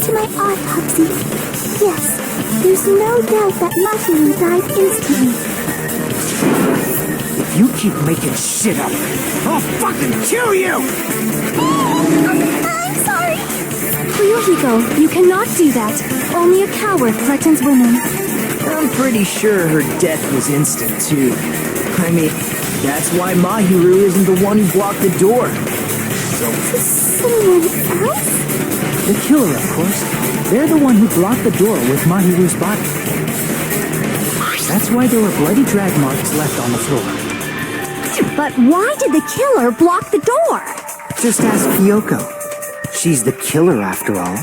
to my autopsy, yes, there's no doubt that Mahiru died instantly. If you keep making shit up, I'll fucking kill you! I'm sorry. Ryuhiko, you cannot do that. Only a coward threatens women. I'm pretty sure her death was instant, too. I mean, that's why Mahiru isn't the one who blocked the door. Someone else? The killer, of course. They're the one who blocked the door with Mahiru's body. That's why there were bloody drag marks left on the floor. But why did the killer block the door? Just ask Kyoko. She's the killer, after all.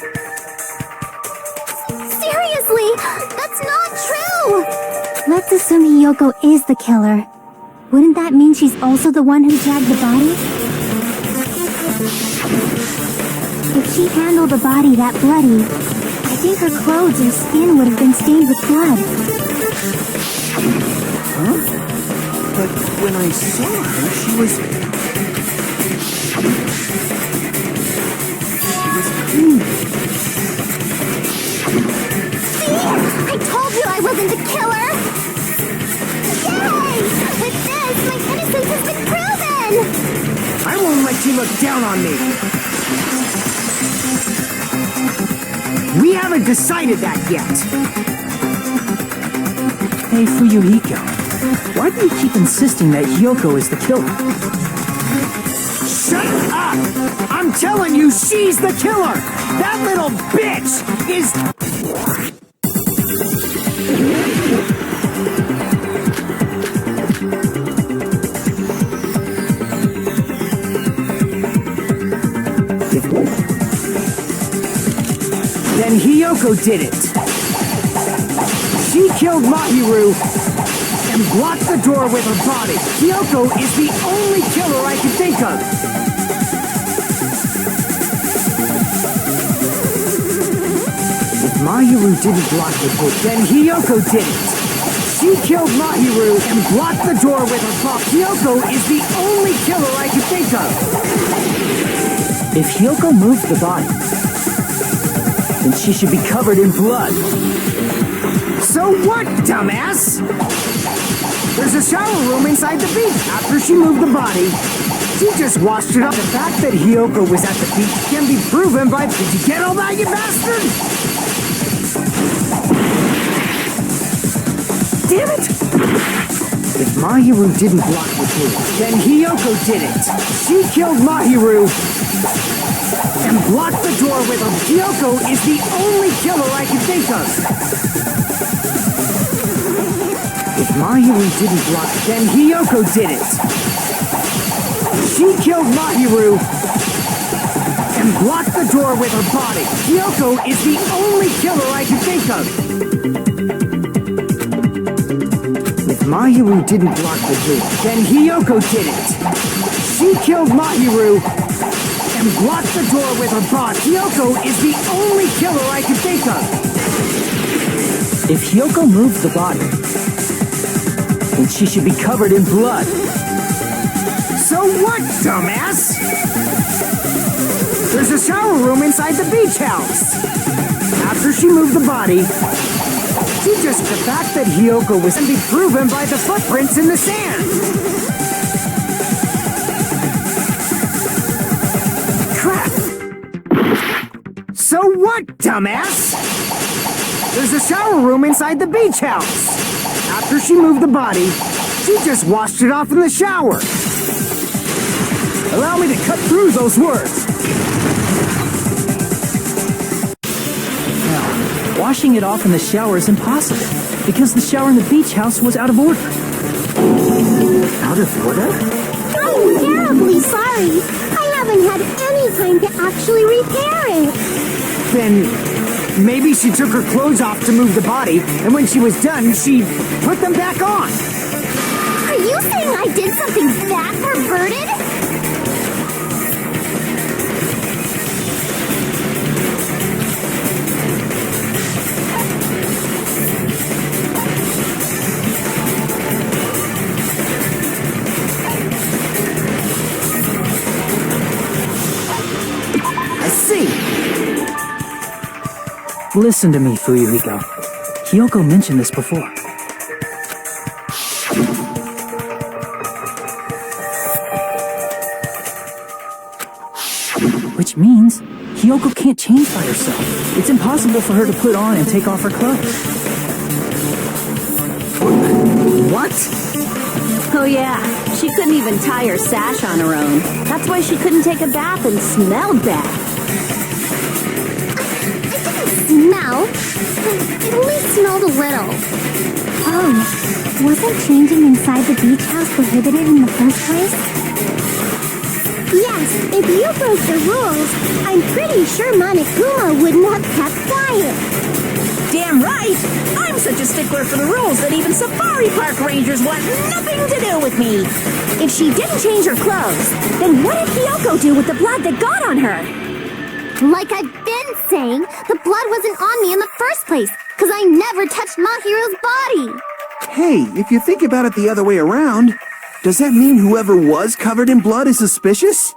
Seriously, that's not true! Let's assume Hiyoko is the killer. Wouldn't that mean she's also the one who dragged the body? If she handled a body that bloody, I think her clothes or skin would have been stained with blood. Huh? But when I saw her, she was clean. See? I told you I wasn't the killer! Yay! With this, my innocence has been proven! I won't let you look down on me! We haven't decided that yet! Hey, Fuyuhiko, why do you keep insisting that Hyoko is the killer? Shut up! I'm telling you, she's the killer! That little bitch is... Then Hyoko did it. She killed Mahiru and blocked the door with her body. Hyoko is the only killer I can think of. If Mahiru didn't block the door, then Hyoko did it. She killed Mahiru and blocked the door with her body. Hyoko is the only killer I can think of. If Hyoko moved the body, then she should be covered in blood. So what, dumbass? There's a shower room inside the beach. After she moved the body, she just washed it up. The fact that Hyoko was at the beach can be proven by... Did you get all that, you bastard? Damn it! If Mahiru didn't block the door, then Hyoko did it. She killed Mahiru and blocked the door with her. Hyoko is the only killer I can think of. If Mahiru didn't block it, then Hyoko did it. She killed Mahiru and blocked the door with her body. Hyoko is the only killer I can think of. If Mahiru didn't block the door, then Hyoko did it. She killed Mahiru and blocked the door with her body. Hyoko is the only killer I can think of. If Hyoko moved the body, then she should be covered in blood. So what, dumbass? There's a shower room inside the beach house. After she moved the body, the fact that Hyoko was can be proven by the footprints in the sand. Crap. So what, dumbass? There's a shower room inside the beach house. After she moved the body, she just washed it off in the shower. Allow me to cut through those words. Now, washing it off in the shower is impossible, because the shower in the beach house was out of order. Out of order? I'm terribly sorry. I haven't had any time to actually repair it. Then maybe she took her clothes off to move the body, and when she was done, she put them back on. Are you saying I did something that perverted? Listen to me, Fuyuhiko. Kyoko mentioned this before. Which means Kyoko can't change by herself. It's impossible for her to put on and take off her clothes. What? Oh yeah, she couldn't even tie her sash on her own. That's why she couldn't take a bath and smelled bad. Smell? It only smelled a little. Oh, wasn't changing inside the beach house prohibited in the first place? Yes, if you broke the rules, I'm pretty sure Monokuma wouldn't have kept quiet. Damn right! I'm such a stickler for the rules that even safari park rangers want nothing to do with me. If she didn't change her clothes, then what did Kyoko do with the blood that got on her? Like I've been saying, the blood wasn't on me in the first place, because I never touched Mahiru's body. Hey, if you think about it the other way around, does that mean whoever was covered in blood is suspicious?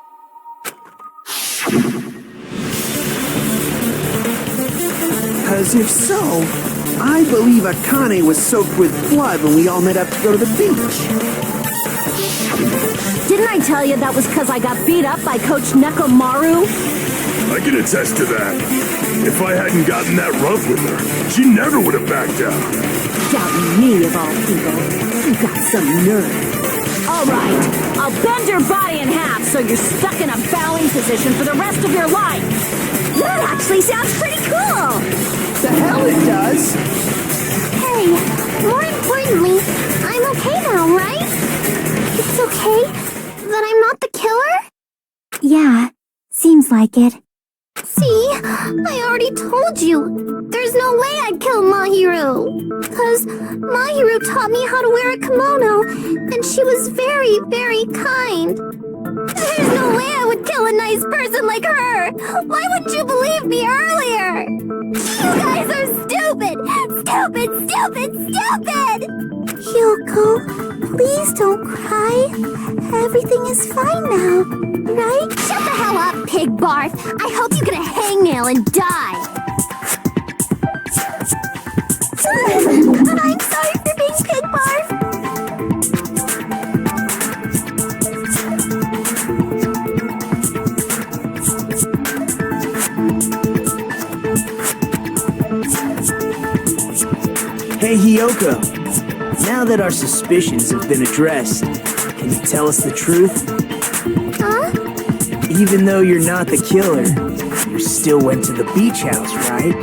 Because if so, I believe Akane was soaked with blood when we all met up to go to the beach. Didn't I tell you that was because I got beat up by Coach Nekomaru? I can attest to that. If I hadn't gotten that rough with her, she never would have backed down. Doubting me of all people. You got some nerve. All right, I'll bend your body in half so you're stuck in a bowing position for the rest of your life. That actually sounds pretty cool. The hell it does! Hey, more importantly, I'm okay now, right? It's okay that I'm not the killer? Yeah, seems like it. See, I already told you. There's no way I'd kill Mahiru. Because Mahiru taught me how to wear a kimono, and she was very, very kind. There's no way I would kill a nice person like her. Why wouldn't you believe me earlier? You guys are stupid! Stupid, stupid, stupid! Kyoko, please don't cry. Everything is fine now, right? Shut the hell up, pig barf! I hope you get a hangnail and die! I'm sorry for being pig barf! Hey, Hiyoko. Now that our suspicions have been addressed, can you tell us the truth? Huh? Even though you're not the killer, you still went to the beach house, right?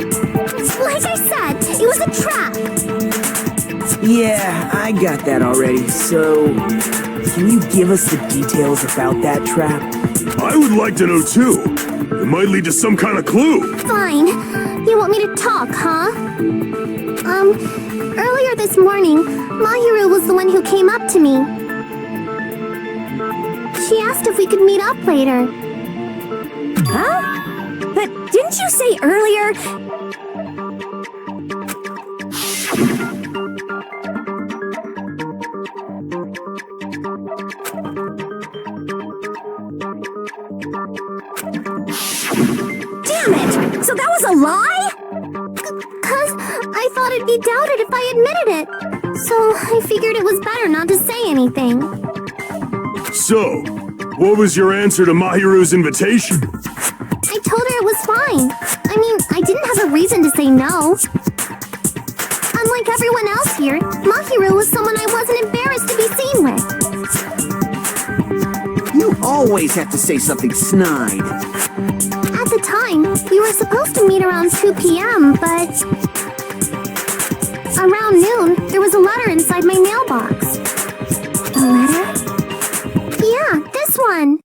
Like I said, it was a trap! Yeah, I got that already, so... Can you give us the details about that trap? I would like to know too. It might lead to some kind of clue. Fine. You want me to talk, huh? Earlier this morning, Mahiru was the one who came up to me. She asked if we could meet up later. Huh? But didn't you say earlier... Damn it! So that was a lie? 'Cause I thought it'd be doubted if I admitted it. So I figured it was better not to say anything. So, what was your answer to Mahiru's invitation? I told her it was fine. I mean, I didn't have a reason to say no. Unlike everyone else here, Mahiru was someone I wasn't embarrassed to be seen with. You always have to say something snide. At the time, we were supposed to meet around 2 p.m., but... Around noon, there was a letter inside my mailbox. A letter? Yeah, this one.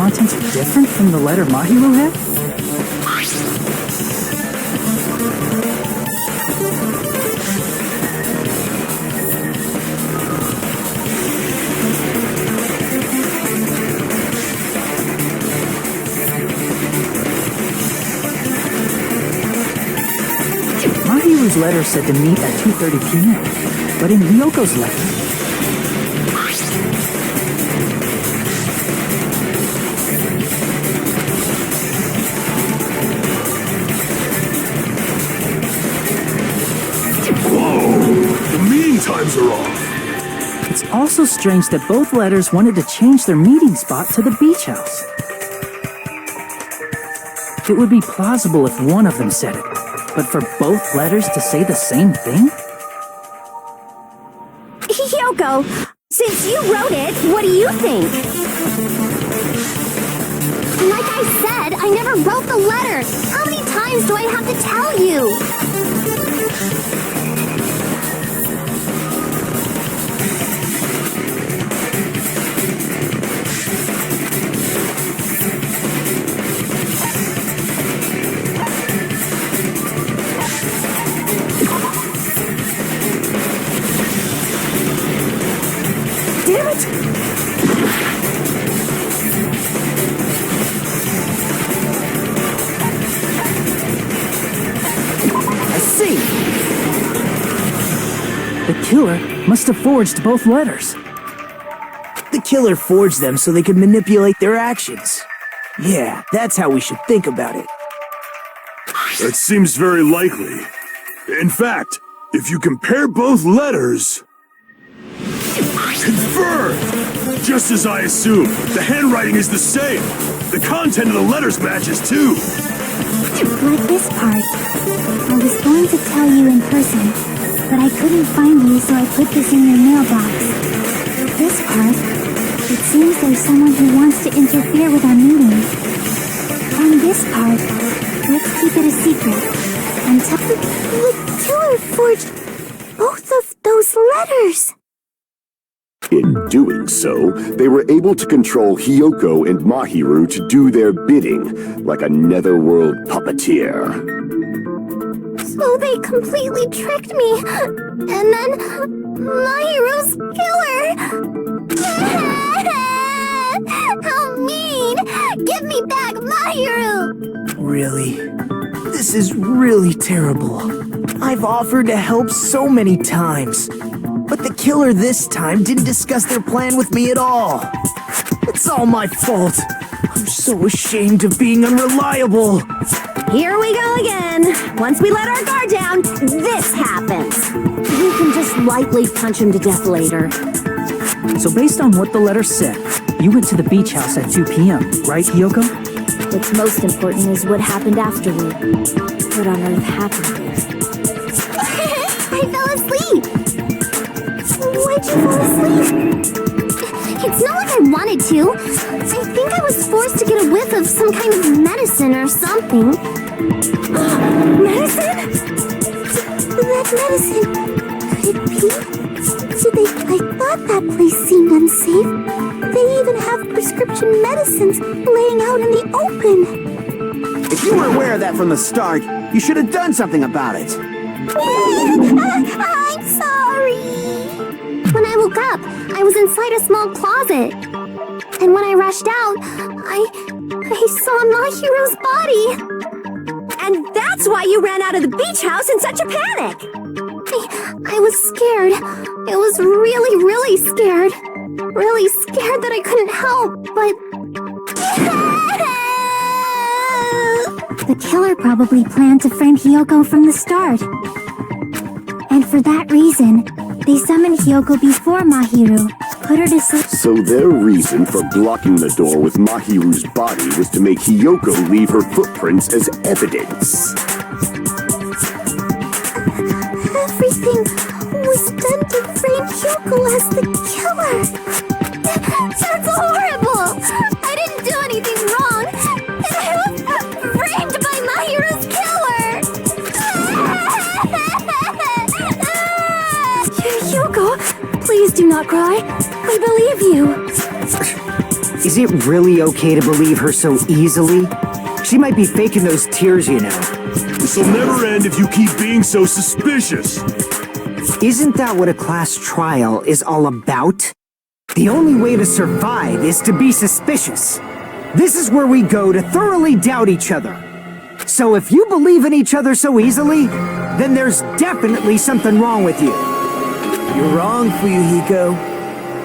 contents different from the letter Mahiru had? Mahiru's letter said to meet at 2:30 p.m., but in Hyoko's letter... The meeting times are off. It's also strange that both letters wanted to change their meeting spot to the beach house. It would be plausible if one of them said it, but for both letters to say the same thing? Hyoko, since you wrote it, what do you think? Like I said, I never wrote the letter. How many times do I have to tell you? Damn it! I see! The killer must have forged both letters. The killer forged them so they could manipulate their actions. Yeah, that's how we should think about it. That seems very likely. In fact, if you compare both letters... Confirmed! Just as I assumed, the handwriting is the same. The content of the letters matches too. Like this part. I was going to tell you in person, but I couldn't find you, so I put this in your mailbox. This part, it seems there's someone who wants to interfere with our meeting. And this part, let's keep it a secret. Until The killer forged both of those letters. In doing so, they were able to control Hyoko and Mahiru to do their bidding, like a netherworld puppeteer. So they completely tricked me. And then Mahiru's killer. How mean! Give me back Mahiru! Really? This is really terrible. I've offered to help so many times. But the killer this time didn't discuss their plan with me at all. It's all my fault. I'm so ashamed of being unreliable. Here we go again. Once we let our guard down, this happens. We can just lightly punch him to death later. So based on what the letter said, you went to the beach house at 2 p.m., right, Hyoko? What's most important is what happened afterward. What on earth happened there? I fell asleep. Why'd you fall asleep? It's not like I wanted to. I think I was forced to get a whiff of some kind of medicine or something. Medicine? That medicine. Could it be? I thought that place seemed unsafe. They even have prescription medicines laying out in the open. If you were aware of that from the start, you should have done something about it. I'm sorry. When I woke up, I was inside a small closet. And when I rushed out, I saw Mahiru's body. And that's why you ran out of the beach house in such a panic! I was scared. I was really, really scared. Really scared that I couldn't help, but... the killer probably planned to frame Hyoko from the start. And for that reason, they summoned Hyoko before Mahiru, put her to sleep. So their reason for blocking the door with Mahiru's body was to make Hyoko leave her footprints as evidence. Everything was done to frame Hyoko as the killer. That's horrible. I didn't do anything wrong. And I was framed by Mahiru's killer. Hyoko, please do not cry. We believe you. You Is it really okay to believe her so easily? She might be faking those tears, you know. This'll never end if you keep being so suspicious. Isn't that what a class trial is all about? The only way to survive is to be suspicious. This is where we go to thoroughly doubt each other. So if you believe in each other so easily, then there's definitely something wrong with you. You're wrong, Fuyuhiko.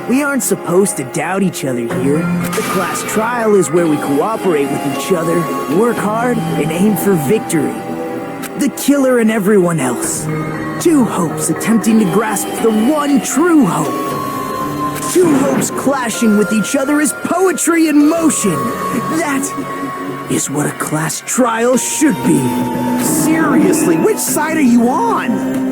We aren't supposed to doubt each other here. The class trial is where we cooperate with each other, work hard, and aim for victory. The killer and everyone else. Two hopes attempting to grasp the one true hope. Two hopes clashing with each other is poetry in motion. That is what a class trial should be. Seriously, which side are you on?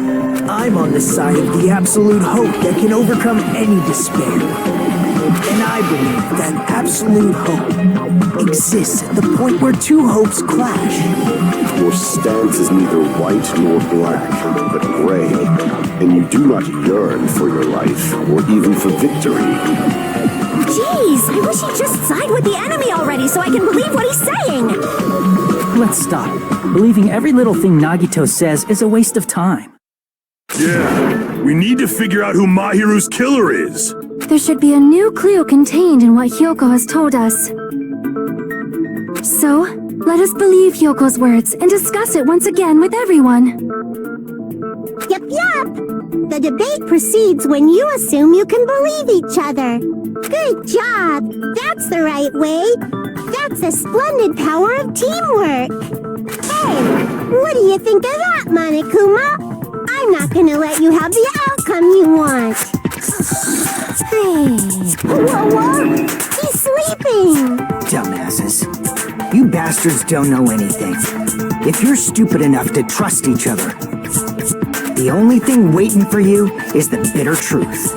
I'm on the side of the absolute hope that can overcome any despair. And I believe that absolute hope exists at the point where two hopes clash. Your stance is neither white nor black, but gray, and you do not yearn for your life or even for victory. Jeez, I wish he'd just side with the enemy already so I can believe what he's saying! Let's stop. Believing every little thing Nagito says is a waste of time. Yeah, we need to figure out who Mahiru's killer is. There should be a new clue contained in what Hyoko has told us. So, let us believe Hyoko's words and discuss it once again with everyone. Yup, yup. The debate proceeds when you assume you can believe each other. Good job. That's the right way. That's a splendid power of teamwork. Hey, what do you think of that, Monokuma? I'm not gonna let you have the outcome you want. Hey. Whoa. He's sleeping. Dumbasses. You bastards don't know anything. If you're stupid enough to trust each other, the only thing waiting for you is the bitter truth.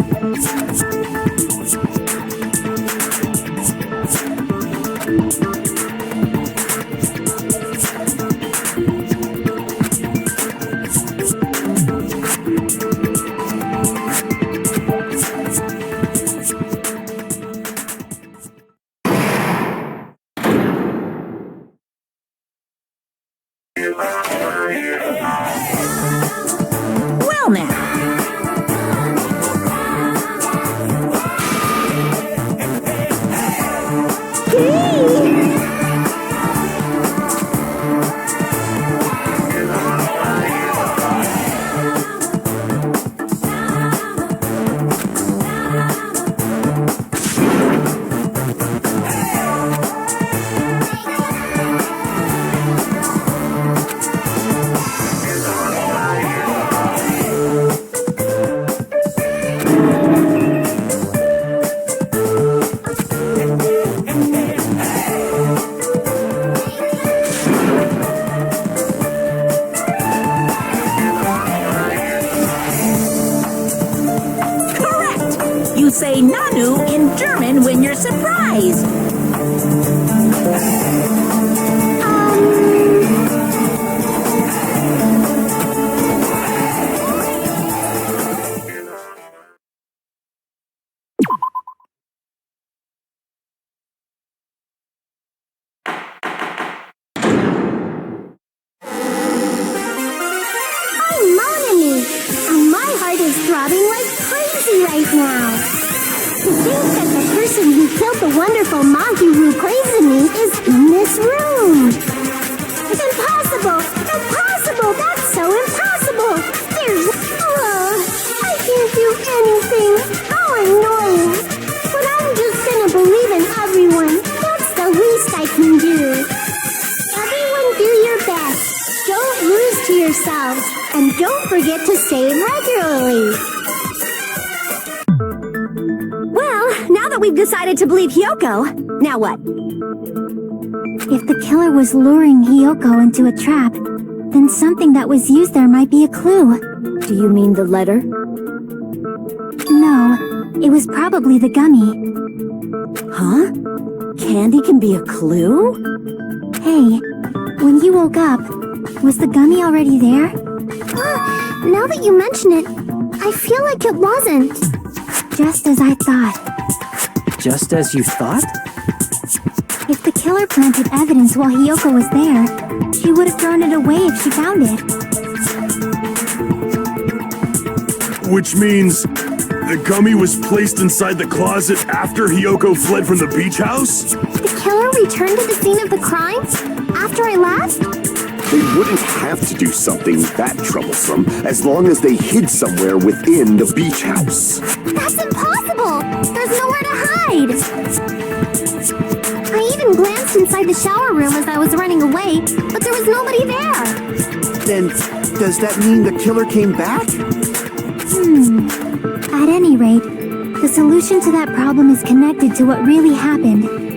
Well now, you say Nanu in German when you're surprised. Throbbing like crazy right now. To think that the person who killed the wonderful Mahiru Koizumi is in this room. Impossible! Impossible! That's so impossible! There's... I can't do anything. How annoying. But I'm just gonna believe in everyone. That's the least I can do. Everyone do your best. Don't lose to yourselves. And don't forget to save regularly. Well, now that we've decided to believe Hyoko, now what? If the killer was luring Hyoko into a trap, then something that was used there might be a clue. Do you mean the letter? No, it was probably the gummy. Huh? Candy can be a clue? Hey, when you woke up, was the gummy already there? Now that you mention it, I feel like it wasn't. Just as I thought. Just as you thought? killer planted evidence while Hiyoko was there, she would have thrown it away if she found it. Which means the gummy was placed inside the closet after Hiyoko fled from the beach house? The killer returned to the scene of the crime after I left? They wouldn't have to do something that troublesome as long as they hid somewhere within the beach house. That's impossible! There's nowhere to hide! I even glanced inside the shower room as I was running away, but there was nobody there. Then, does that mean the killer came back? At any rate, the solution to that problem is connected to what really happened.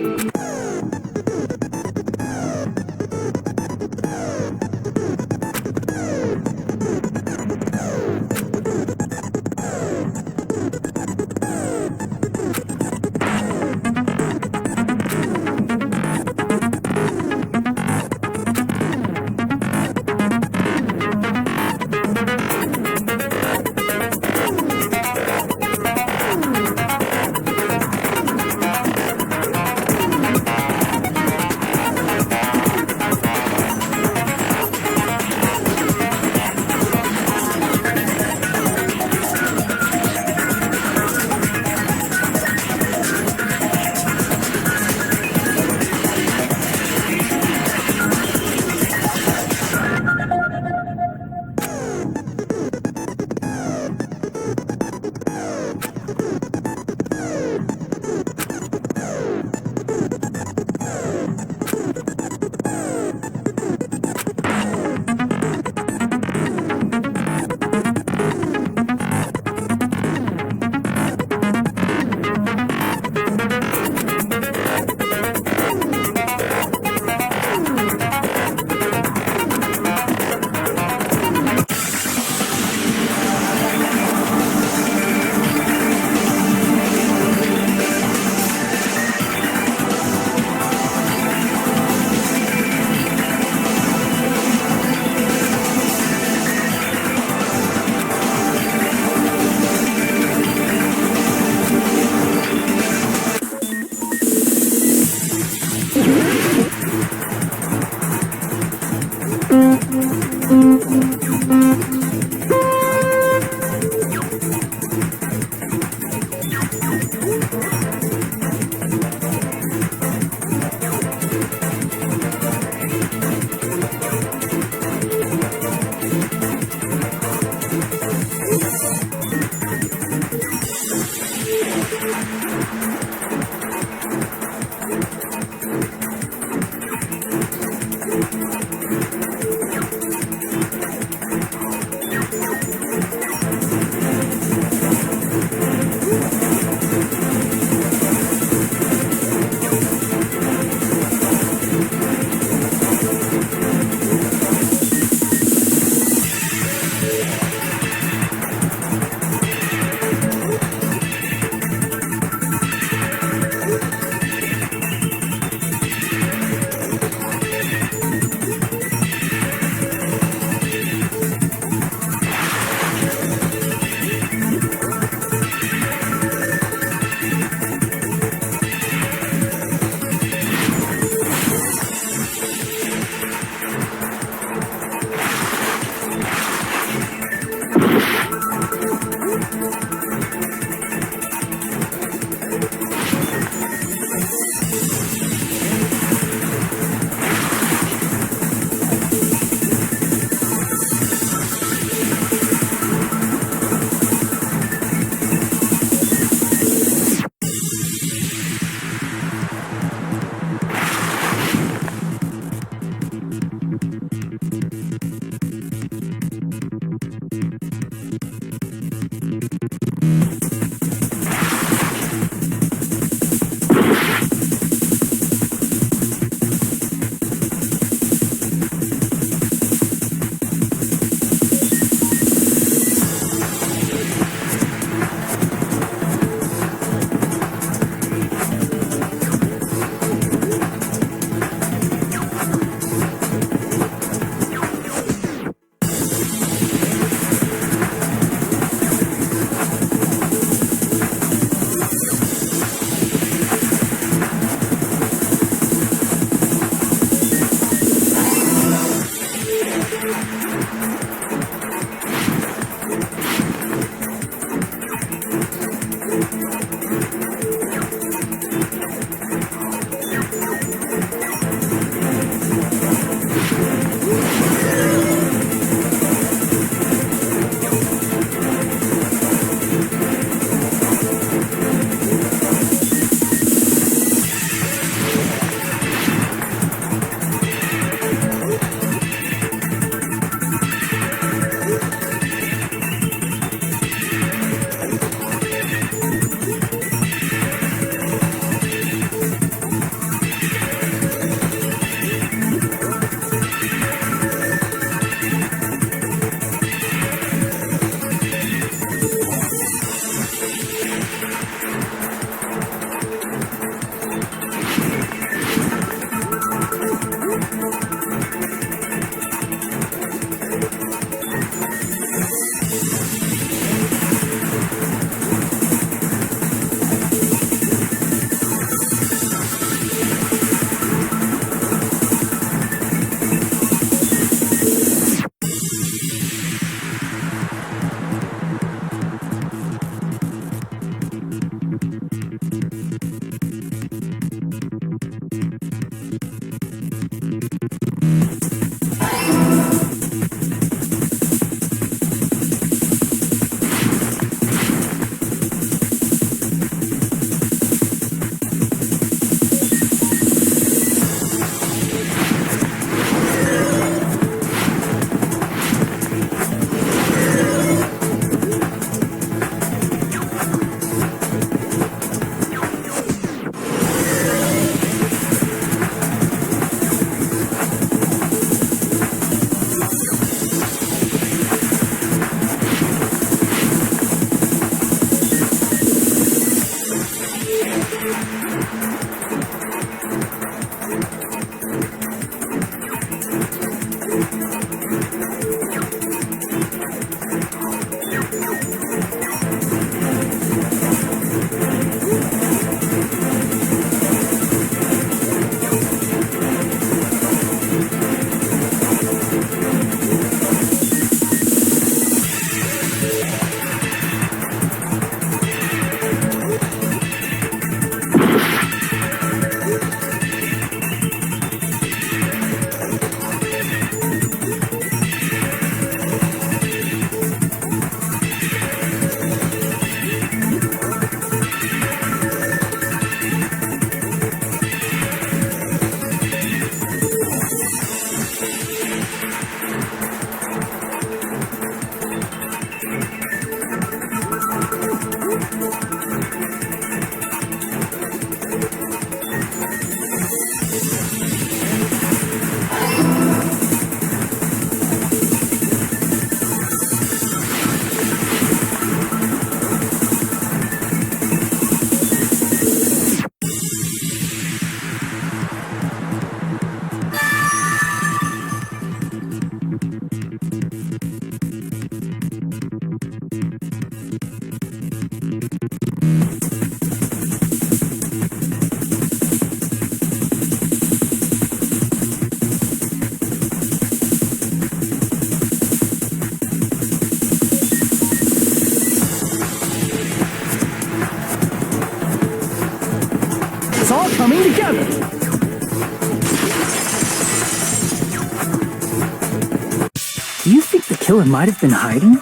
killer might have been hiding? You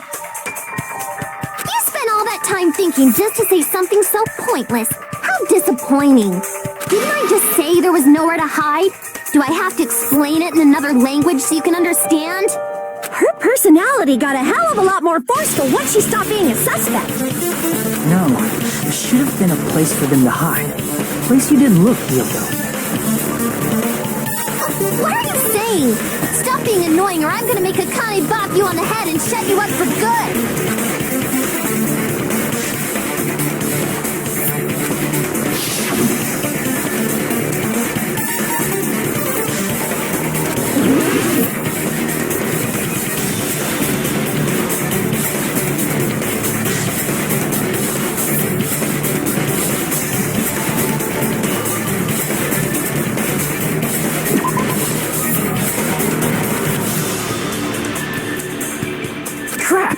spent all that time thinking just to say something so pointless. How disappointing. Didn't I just say there was nowhere to hide? Do I have to explain it in another language so you can understand? Her personality got a hell of a lot more forceful once she stopped being a suspect. No, there should have been a place for them to hide. A place you didn't look, Hiyoko. What are you saying? Stop being annoying or I'm gonna make Akane bop you on the head and shut you up for good! Crap!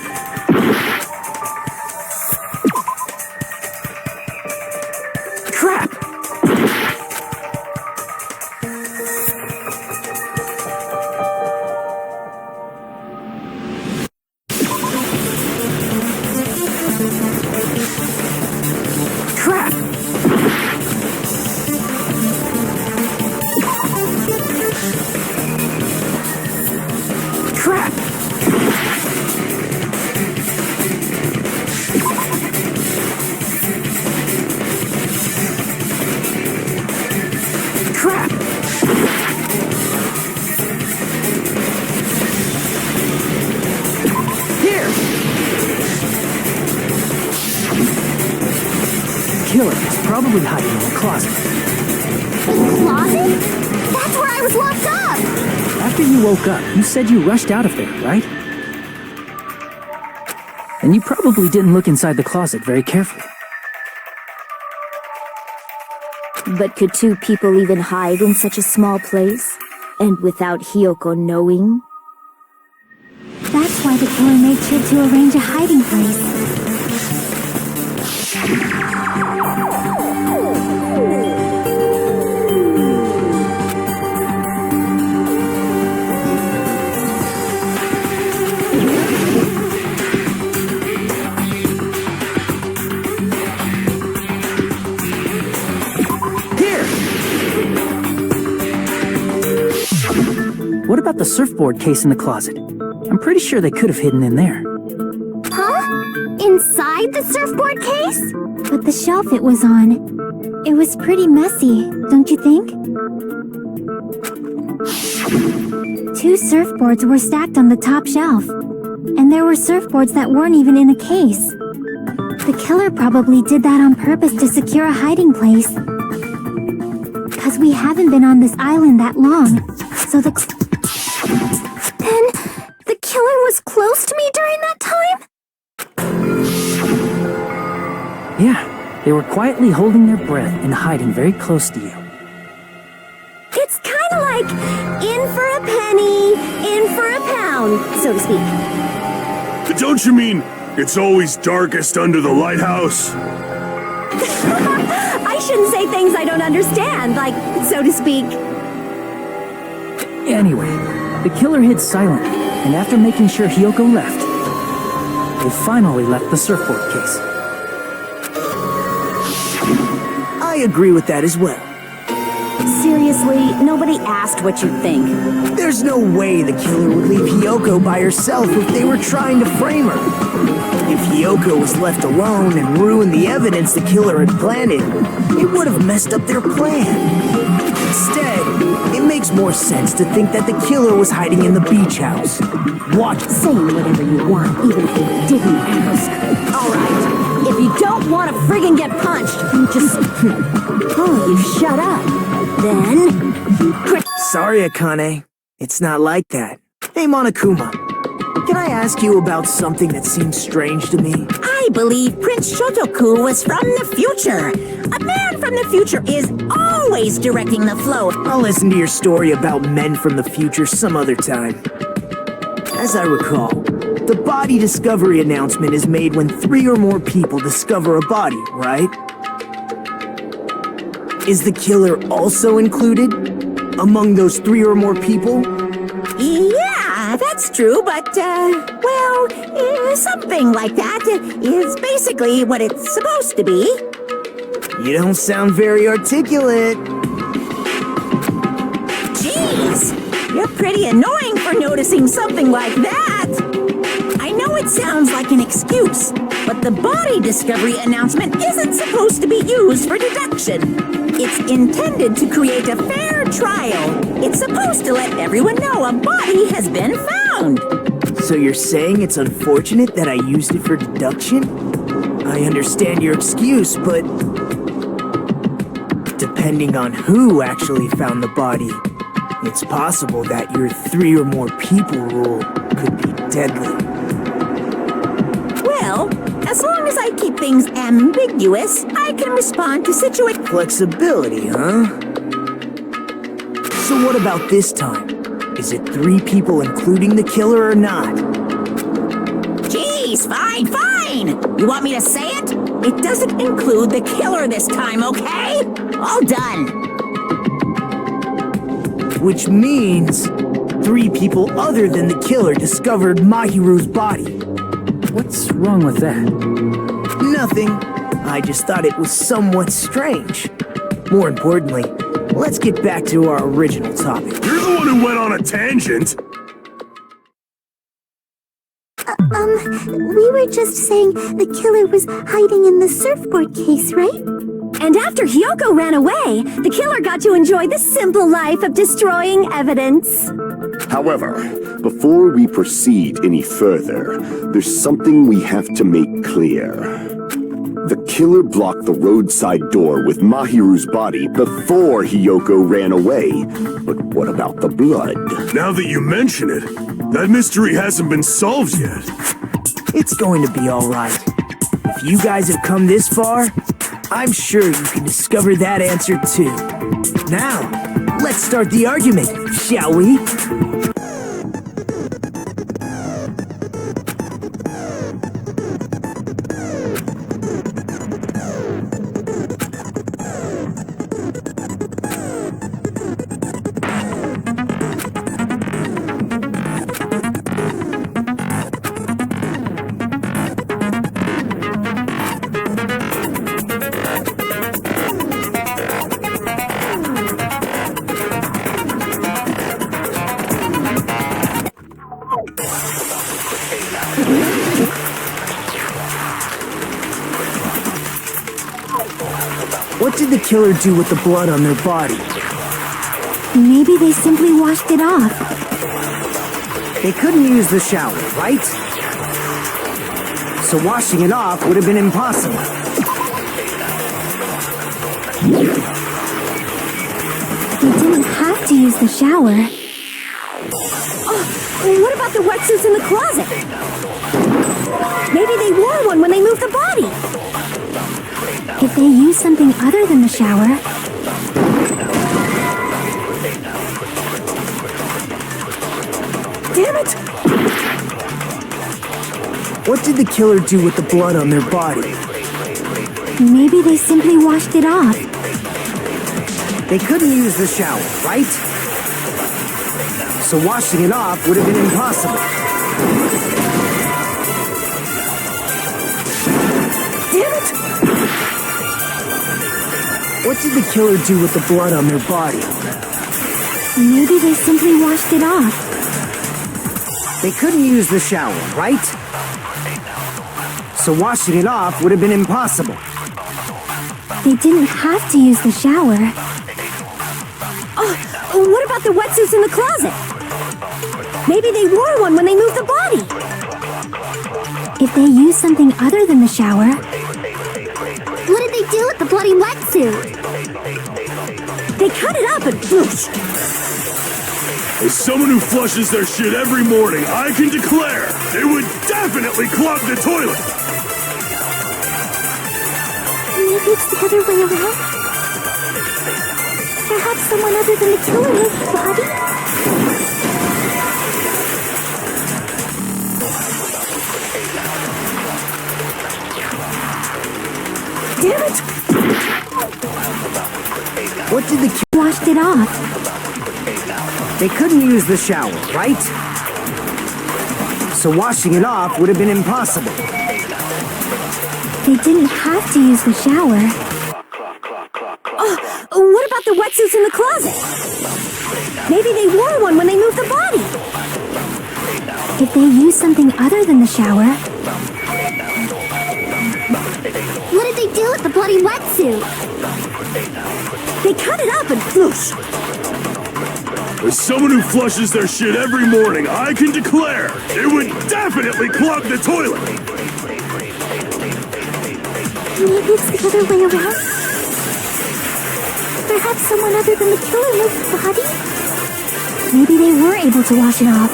Crap! Crap! Crap! Crap! Here! Killer is probably hiding in the closet. Closet? That's where I was locked up! After you woke up, you said you rushed out of there, right? And you probably didn't look inside the closet very carefully. But could two people even hide in such a small place? And without Hiyoko knowing? That's why the killer made sure to arrange a hiding place. What about the surfboard case in the closet? I'm pretty sure they could have hidden in there. Huh? Inside the surfboard case? But the shelf it was on, it was pretty messy, don't you think? Two surfboards were stacked on the top shelf, and there were surfboards that weren't even in a case. The killer probably did that on purpose to secure a hiding place. Because we haven't been on this island that long, so the killer was close to me during that time? Yeah, they were quietly holding their breath and hiding very close to you. It's kind of like in for a penny, in for a pound, so to speak. Don't you mean it's always darkest under the lighthouse? I shouldn't say things I don't understand, like, so to speak. Anyway, the killer hid silently, and after making sure Hiyoko left, they finally left the surfboard case. I agree with that as well. Seriously, nobody asked what you'd think. There's no way the killer would leave Hiyoko by herself if they were trying to frame her. If Hiyoko was left alone and ruined the evidence the killer had planted, it would have messed up their plan. Instead, it makes more sense to think that the killer was hiding in the beach house. Watch. Saying whatever you want, even if you didn't ask. Alright, if you don't want to friggin' get punched, you just... oh, you shut up. Then... Sorry, Akane. It's not like that. Hey, Monokuma. Can I ask you about something that seems strange to me? I believe Prince Shotoku was from the future. A man from the future is always directing the flow. I'll listen to your story about men from the future some other time. As I recall, the body discovery announcement is made when 3 or more people discover a body, right? Is the killer also included among those 3 or more people? Yeah, Yeah, that's true, but, something like that is basically what it's supposed to be. You don't sound very articulate. Jeez! You're pretty annoying for noticing something like that! I know it sounds like an excuse, but the body discovery announcement isn't supposed to be used for deduction. It's intended to create a fair trial. It's supposed to let everyone know a body has been found. So you're saying it's unfortunate that I used it for deduction? I understand your excuse, but depending on who actually found the body, it's possible that your 3 or more people rule could be deadly. Well, as long as I keep things ambiguous, I can respond to situations. Flexibility, huh? So what about this time? Is it 3 people including the killer or not? Jeez, fine! You want me to say it? It doesn't include the killer this time, okay? All done. Which means 3 people other than the killer discovered Mahiru's body. What's wrong with that? Nothing. I just thought it was somewhat strange. More importantly, let's get back to our original topic. You're the one who went on a tangent. We were just saying the killer was hiding in the surfboard case, right? And after Hyoko ran away, the killer got to enjoy the simple life of destroying evidence. However, before we proceed any further, there's something we have to make clear. The killer blocked the roadside door with Mahiru's body before Hyoko ran away. But what about the blood? Now that you mention it, that mystery hasn't been solved yet. It's going to be alright. If you guys have come this far, I'm sure you can discover that answer too. Now, let's start the argument, shall we? What did the killer do with the blood on their body? Maybe they simply washed it off. They couldn't use the shower, right? So washing it off would have been impossible. They didn't have to use the shower. Oh, what about the wetsuits in the closet? Maybe they wore one when they moved the body. If they used something other than the shower... Damn it! What did the killer do with the blood on their body? Maybe they simply washed it off. They couldn't use the shower, right? So washing it off would have been impossible. Damn it! What did the killer do with the blood on their body? Maybe they simply washed it off. They couldn't use the shower, right? So washing it off would have been impossible. They didn't have to use the shower. Oh, what about the wetsuits in the closet? Maybe they wore one when they moved the body. If they used something other than the shower... What did they do with the bloody wetsuit? They cut it up and whoosh. As someone who flushes their shit every morning, I can declare it would definitely clog the toilet. Maybe it's the other way around? Perhaps someone other than the killer moved the body? Damn it! What did the killer... washed it off. They couldn't use the shower, right? So washing it off would have been impossible. They didn't have to use the shower. Oh, what about the wetsuits in the closet? Maybe they wore one when they moved the body. If they used something other than the shower, What did they do with the bloody wetsuit? They cut it up and whoosh. As someone who flushes their shit every morning, I can declare it would definitely clog the toilet. Maybe it's the other way around. Perhaps someone other than the killer moved the body? maybe they were able to wash it off.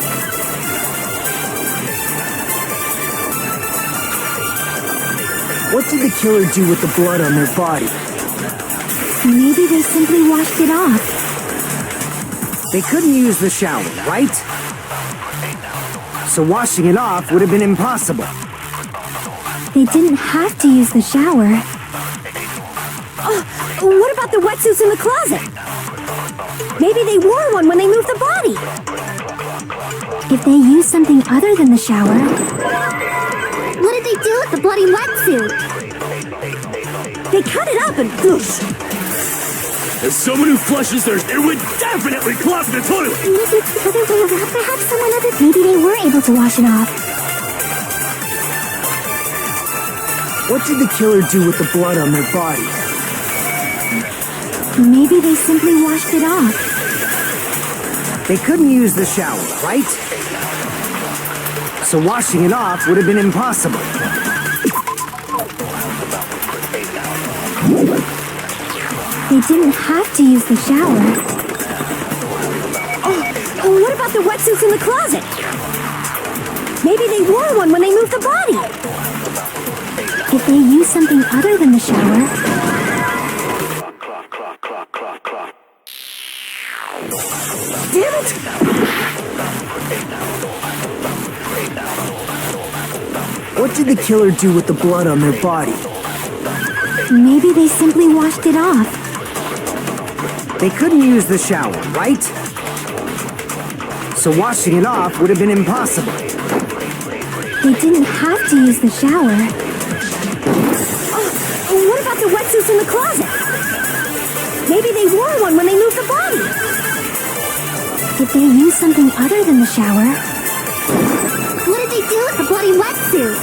What did the killer do with the blood on their body? Maybe they simply washed it off. They couldn't use the shower, right? So washing it off would have been impossible. They didn't have to use the shower. What about the wetsuits in the closet? Maybe they wore one when they moved the body. If they used something other than the shower, What did they do with the bloody wetsuit? They cut it up and whoosh. As someone who flushes their... It would definitely clog the toilet! Maybe it's the other way around. Perhaps someone other... maybe they were able to wash it off. What did the killer do with the blood on their body? Maybe they simply washed it off. They couldn't use the shower, right? So washing it off would have been impossible. They didn't have to use the shower. What about the wetsuits in the closet? Maybe they wore one when they moved the body. If they used something other than the shower, Damn it! What did the killer do with the blood on their body? maybe they simply washed it off. They couldn't use the shower, right? So washing it off would have been impossible. They didn't have to use the shower. What about the wetsuits in the closet? Maybe they wore one when they moved the body. If they used something other than the shower, What did they do with the bloody wetsuit?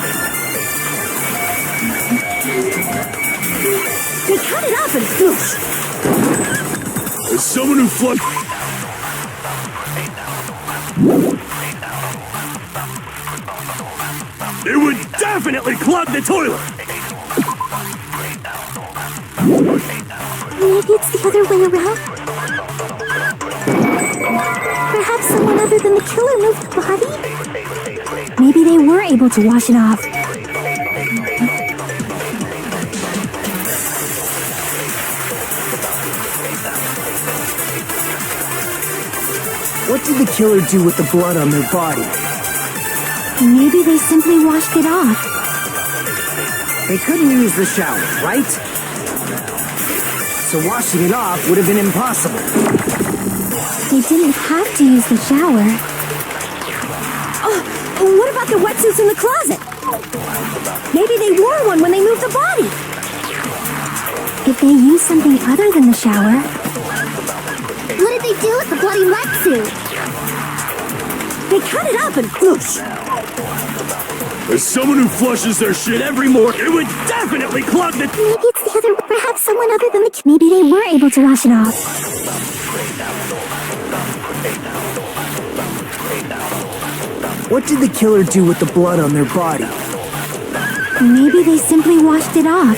They cut it up and whoosh. As someone who flushed... It would definitely clog the toilet! Maybe it's the other way around. Perhaps someone other than the killer moved the body? maybe they were able to wash it off. What did the killer do with the blood on their body? Maybe they simply washed it off. They couldn't use the shower, right? So washing it off would have been impossible. They didn't have to use the shower. What about the wetsuits in the closet? Maybe they wore one when they moved the body. If they used something other than the shower, What did they do with the bloody wetsuit? They cut it up and whoosh. As someone who flushes their shit every morning, it would definitely clog the... Maybe it's the other... Perhaps someone other than the... maybe they were able to wash it off. What did the killer do with the blood on their body? Maybe they simply washed it off.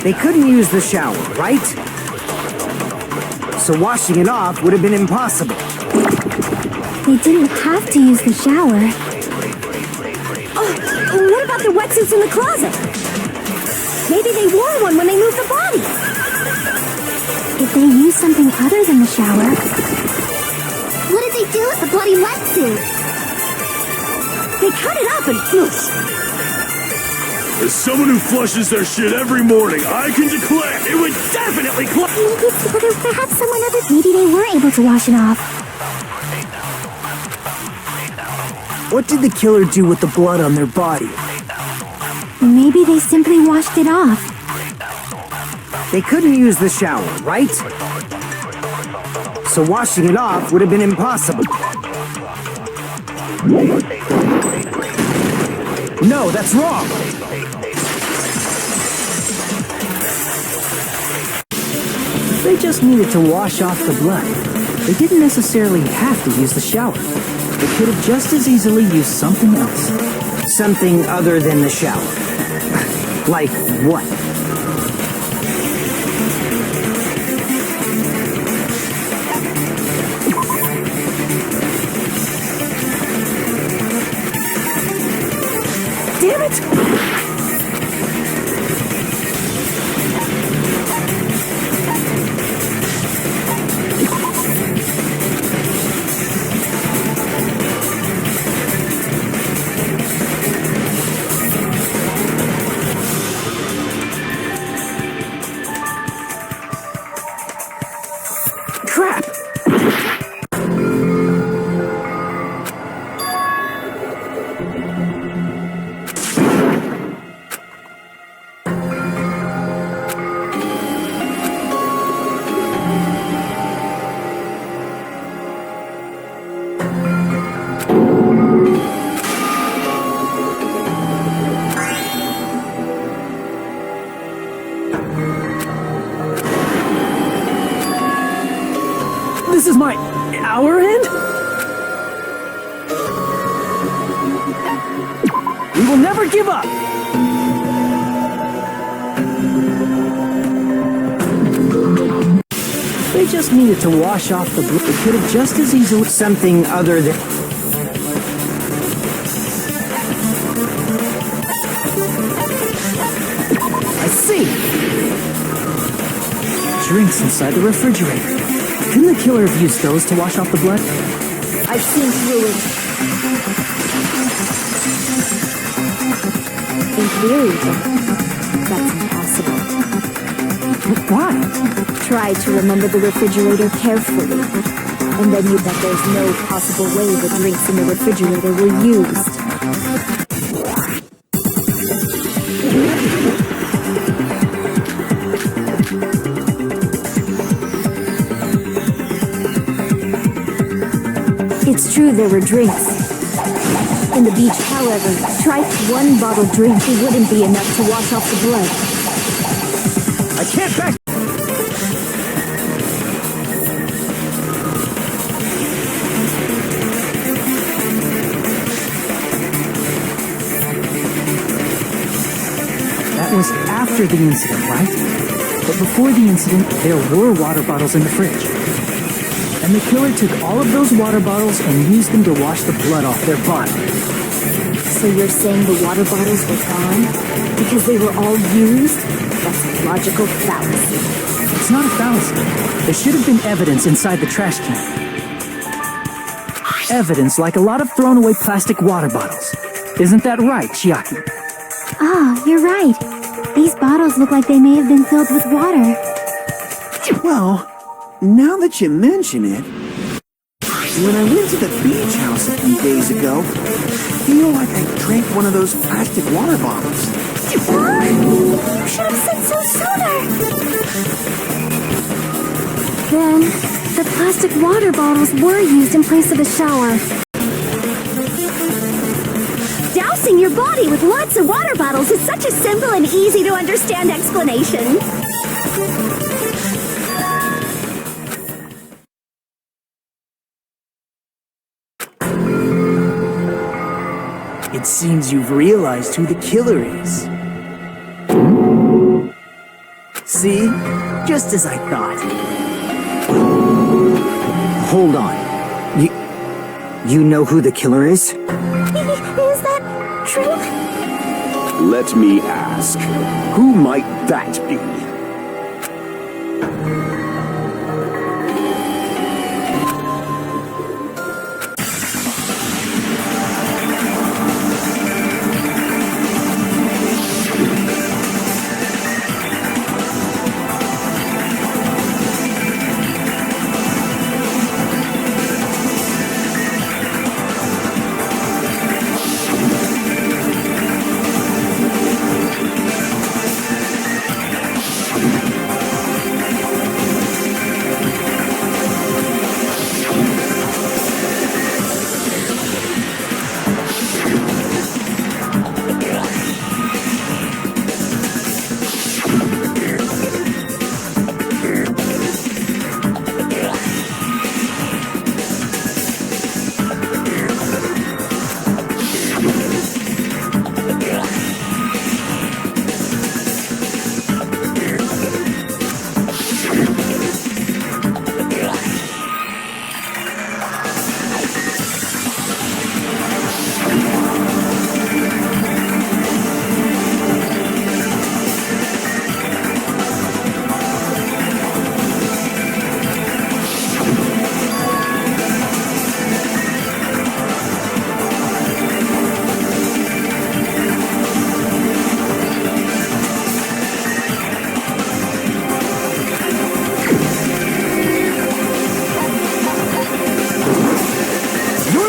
They couldn't use the shower, right? So washing it off would have been impossible. They didn't have to use the shower. What about the wetsuits in the closet? Maybe they wore one when they moved the body. If they used something other than the shower, What did they do with the bloody wetsuit? They cut it up and whoosh. As someone who flushes their shit every morning, I can declare it would definitely clog... Maybe it's the other... Perhaps someone other... maybe they were able to wash it off. What did the killer do with the blood on their body? Maybe they simply washed it off. They couldn't use the shower, right? So washing it off would have been impossible. No, that's wrong! They just needed to wash off the blood. They didn't necessarily have to use the shower. They could have just as easily used something else. Something other than the shower. Like what? Damn it! Crap! This is our end? We will never give up! They just needed to wash off the blood. They could have just as easily... Something other than... I see! Drinks inside the refrigerator. Couldn't the killer have used those to wash off the blood? I've seen through it. In theory, that's impossible. Why? Try to remember the refrigerator carefully, and then you bet there's no possible way the drinks in the refrigerator were used. It's true there were drinks. In the beach, however, try one bottled drink. It wouldn't be enough to wash off the blood. I can't back... That was after the incident, right? But before the incident, there were water bottles in the fridge. And the killer took all of those water bottles and used them to wash the blood off their body. So you're saying the water bottles were gone? Because they were all used? That's a logical fallacy. It's not a fallacy. There should have been evidence inside the trash can. Evidence like a lot of thrown away plastic water bottles. Isn't that right, Chiaki? Oh, you're right. These bottles look like they may have been filled with water. Well, now that you mention it, when I went to the beach house a few days ago, I feel like I drank one of those plastic water bottles. You should have said so sooner. Then, the plastic water bottles were used in place of a shower. Dousing your body with lots of water bottles is such a simple and easy to understand explanation. It seems you've realized who the killer is. See? Just as I thought. Hold on. You know who the killer is? Is that true? Let me ask, who might that be?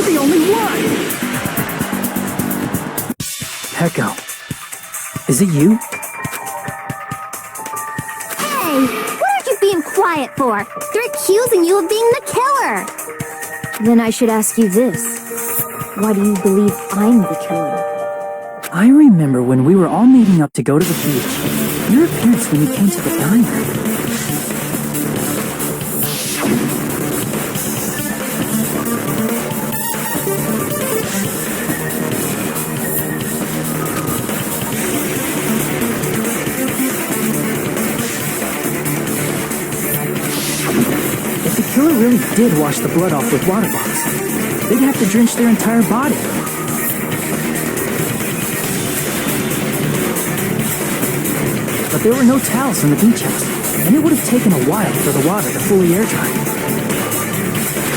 the only one! Pecco. Is it you? Hey, what are you being quiet for? They're accusing you of being the killer. Then I should ask you this. Why do you believe I'm the killer? I remember when we were all meeting up to go to the beach. Your appearance when you came to the diner. If the killer really did wash the blood off with water bottles, they'd have to drench their entire body. But there were no towels in the beach house, and it would have taken a while for the water to fully air dry.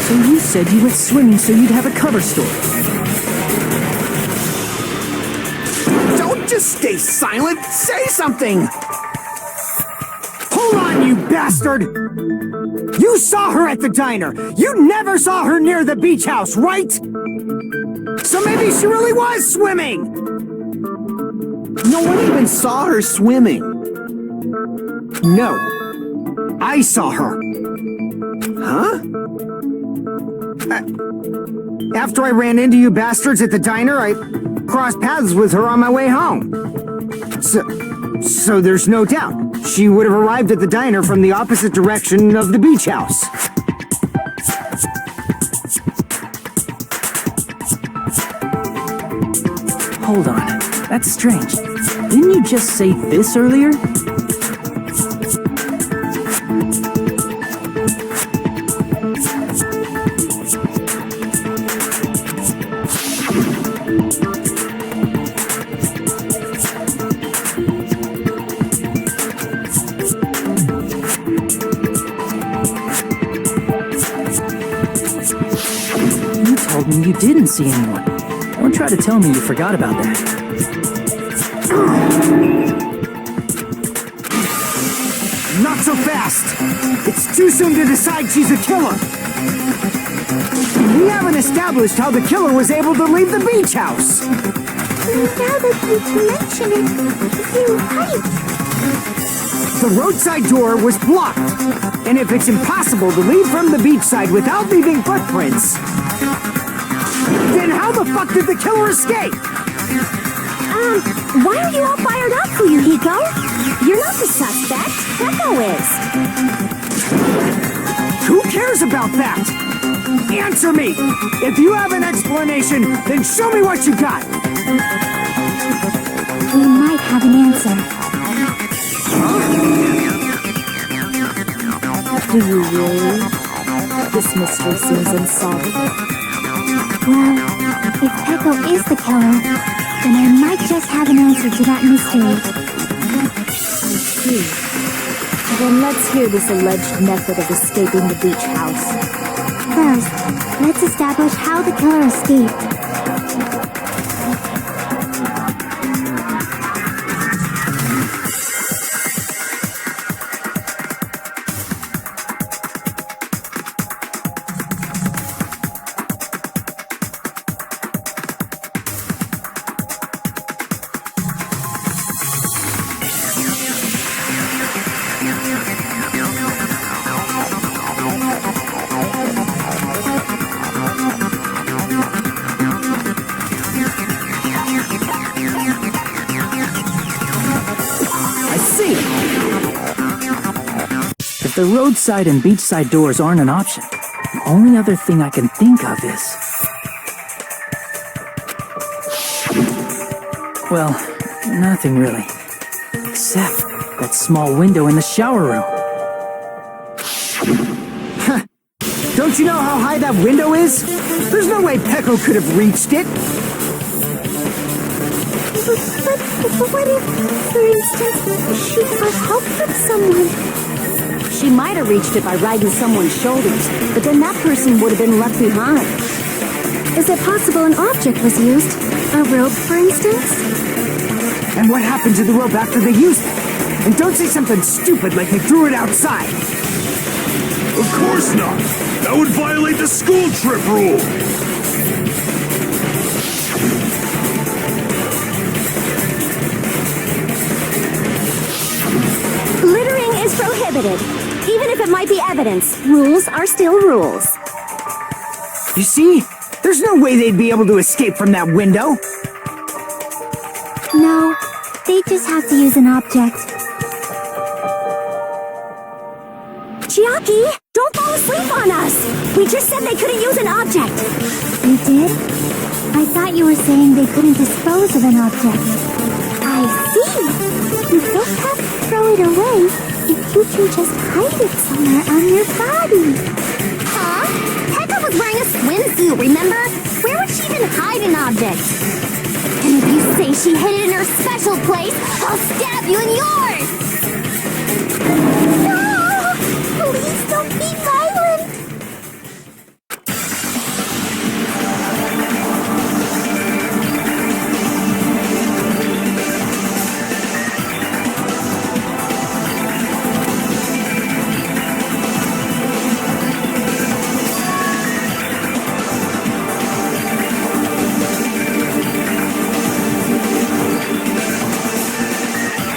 So you said you went swimming so you'd have a cover story. Don't just stay silent! Say something! Hold on, you bastard! You saw her at the diner! You never saw her near the beach house, right? So maybe she really was swimming! No one even saw her swimming. No. I saw her. Huh? After I ran into you bastards at the diner, I crossed paths with her on my way home. So there's no doubt. She would have arrived at the diner from the opposite direction of the beach house. Hold on. That's strange. Didn't you just say this earlier? You told me you didn't see anyone. Don't try to tell me you forgot about that. Not so fast! It's too soon to decide she's a killer! We haven't established how the killer was able to leave the beach house! Now that you mention it, you're right. The roadside door was blocked, and if it's impossible to leave from the beachside without leaving footprints, then how the fuck did the killer escape? Why are you all fired up, Fuyuhiko? You're not the suspect. Pecco is. Who cares about that? Answer me! If you have an explanation, then show me what you got! We might have an answer. Do you really? This mystery seems unsolved. Well, if Pecco is the killer, then I might just have an answer to that mystery. Then let's hear this alleged method of escaping the beach house. First, let's establish how the killer escaped. If the roadside and beachside doors aren't an option, the only other thing I can think of is... Well, nothing really. Except that small window in the shower room. Don't you know how high that window is? There's no way Pecco could have reached it. But what if, for instance, she got help from someone? She might have reached it by riding someone's shoulders, but then that person would have been left behind. Is it possible an object was used? A rope, for instance? And what happened to the rope after they used it? And don't say something stupid like they threw it outside. Of course not! That would violate the school trip rule! might be evidence, rules are still rules. You see? There's no way they'd be able to escape from that window. No, they just have to use an object. Chiaki, don't fall asleep on us! We just said they couldn't use an object! You did? I thought you were saying they couldn't dispose of an object. I see! You don't have to throw it away if you can just hide it somewhere on your body. Huh? Pekka was wearing a swimsuit, remember? Where would she even hide an object? And if you say she hid it in her special place, I'll stab you in yours!